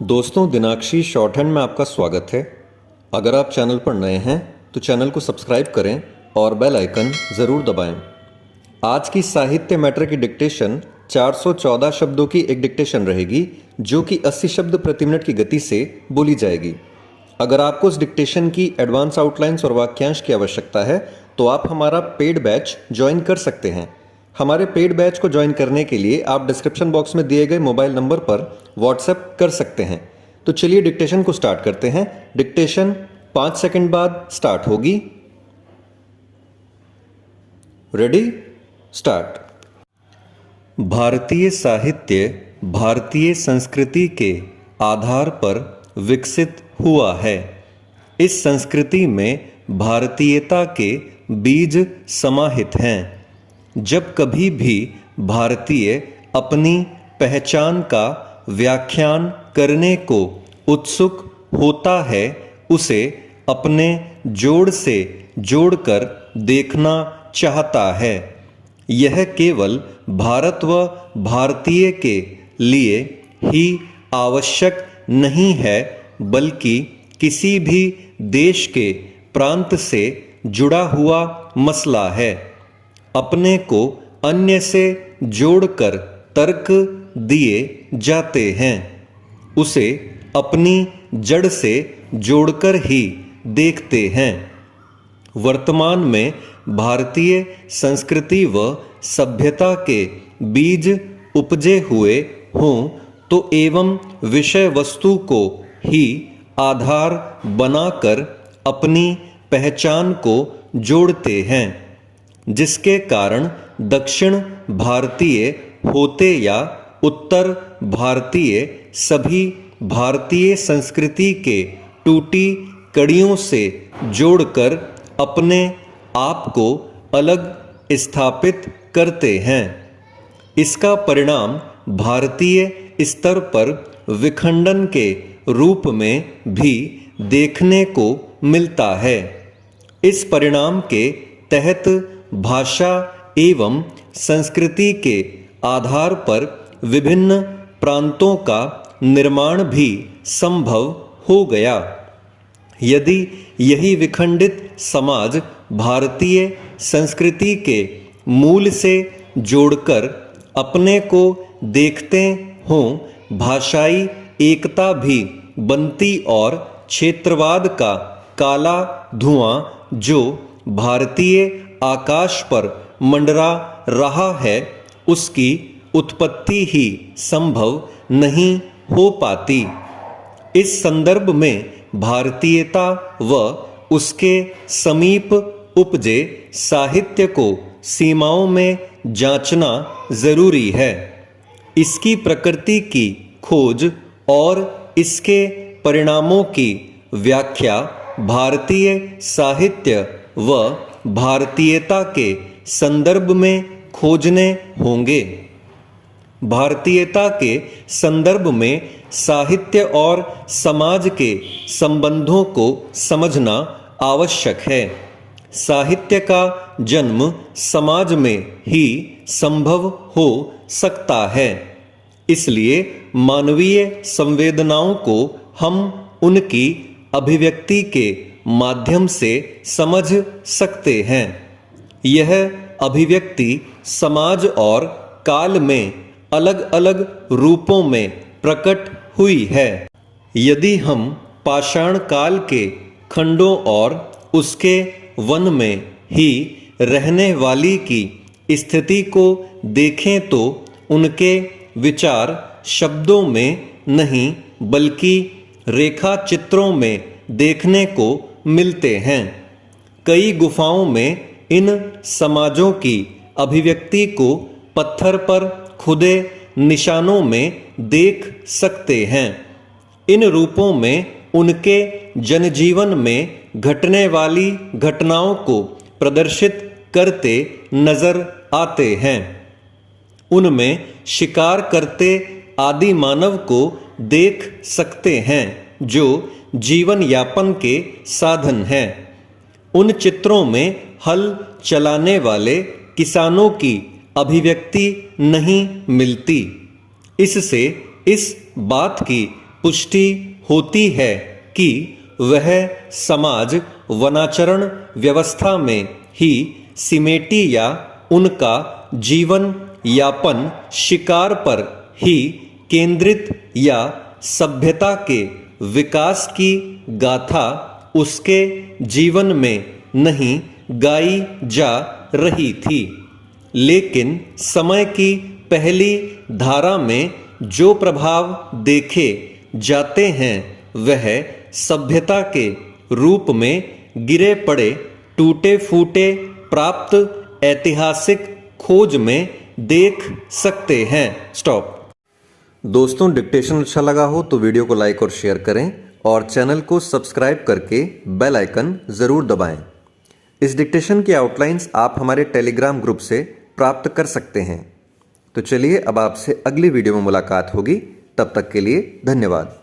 दोस्तों, दिनाक्षी short hand में आपका स्वागत है। अगर आप चैनल पर नए हैं तो चैनल को सब्सक्राइब करें और बेल आइकन ज़रूर दबाएं। आज की साहित्य मैटर की डिक्टेशन 414 शब्दों की एक डिक्टेशन रहेगी, जो कि 80 शब्द प्रति मिनट की गति से बोली जाएगी। अगर आपको इस डिक्टेशन की एडवांस आउटलाइंस और वाक्यांश की आवश्यकता है तो आप हमारा पेड बैच ज्वाइन कर सकते हैं। हमारे पेड बैच को ज्वाइन करने के लिए आप डिस्क्रिप्शन बॉक्स में दिए गए मोबाइल नंबर पर व्हाट्सएप कर सकते हैं। तो चलिए डिक्टेशन को स्टार्ट करते हैं। डिक्टेशन 5 सेकंड बाद स्टार्ट होगी। Ready, start. भारतीय साहित्य भारतीय संस्कृति के आधार पर विकसित हुआ है। इस संस्कृति में भारतीयता के बीज समाहित हैं। जब कभी भी भारतीय अपनी पहचान का व्याख्यान करने को उत्सुक होता है, उसे अपने जोड़ से जोड़कर देखना चाहता है। यह केवल भारत व भारतीय के लिए ही आवश्यक नहीं है, बल्कि किसी भी देश के प्रांत से जुड़ा हुआ मसला है। अपने को अन्य से जोड़कर तर्क दिए जाते हैं, उसे अपनी जड़ से जोड़कर ही देखते हैं। वर्तमान में भारतीय संस्कृति व सभ्यता के बीज उपजे हुए हों तो एवं विषय वस्तु को ही आधार बनाकर अपनी पहचान को जोड़ते हैं, जिसके कारण दक्षिण भारतीय होते या उत्तर भारतीय सभी भारतीय संस्कृति के टूटी कड़ियों से जोड़कर अपने आप को अलग स्थापित करते हैं। इसका परिणाम भारतीय स्तर पर विखंडन के रूप में भी देखने को मिलता है। इस परिणाम के तहत भाषा एवं संस्कृति के आधार पर विभिन्न प्रांतों का निर्माण भी संभव हो गया। यदि यही विखंडित समाज भारतीय संस्कृति के मूल से जोड़कर अपने को देखते हों, भाषाई एकता भी बनती और क्षेत्रवाद का काला धुआं जो भारतीय आकाश पर मंडरा रहा है, उसकी उत्पत्ति ही संभव नहीं हो पाती। इस संदर्भ में भारतीयता व उसके समीप उपजे साहित्य को सीमाओं में जांचना जरूरी है। इसकी प्रकृति की खोज और इसके परिणामों की व्याख्या भारतीय साहित्य व भारतीयता के संदर्भ में खोजने होंगे। भारतीयता के संदर्भ में साहित्य और समाज के संबंधों को समझना आवश्यक है। साहित्य का जन्म समाज में ही संभव हो सकता है, इसलिए मानवीय संवेदनाओं को हम उनकी अभिव्यक्ति के माध्यम से समझ सकते हैं। यह अभिव्यक्ति समाज और काल में अलग अलग रूपों में प्रकट हुई है। यदि हम पाषाण काल के खंडों और उसके वन में ही रहने वाली की स्थिति को देखें तो उनके विचार शब्दों में नहीं बल्कि रेखा चित्रों में देखने को मिलते हैं। कई गुफाओं में इन समाजों की अभिव्यक्ति को पत्थर पर खुदे निशानों में देख सकते हैं। इन रूपों में उनके जनजीवन में घटने वाली घटनाओं को प्रदर्शित करते नजर आते हैं। उनमें शिकार करते आदि मानव को देख सकते हैं, जो जीवन यापन के साधन हैं। उन चित्रों में हल चलाने वाले किसानों की अभिव्यक्ति नहीं मिलती। इससे इस बात की पुष्टि होती है कि वह समाज वनाचरण व्यवस्था में ही सिमेटी या उनका जीवन यापन शिकार पर ही केंद्रित या सभ्यता के विकास की गाथा उसके जीवन में नहीं गाई जा रही थी। लेकिन समय की पहली धारा में जो प्रभाव देखे जाते हैं वह सभ्यता के रूप में गिरे पड़े टूटे फूटे प्राप्त ऐतिहासिक खोज में देख सकते हैं। स्टॉप। दोस्तों, डिक्टेशन अच्छा लगा हो तो वीडियो को लाइक और शेयर करें और चैनल को सब्सक्राइब करके बेल आइकन ज़रूर दबाएं। इस डिक्टेशन की आउटलाइंस आप हमारे टेलीग्राम ग्रुप से प्राप्त कर सकते हैं। तो चलिए अब आपसे अगली वीडियो में मुलाकात होगी। तब तक के लिए धन्यवाद।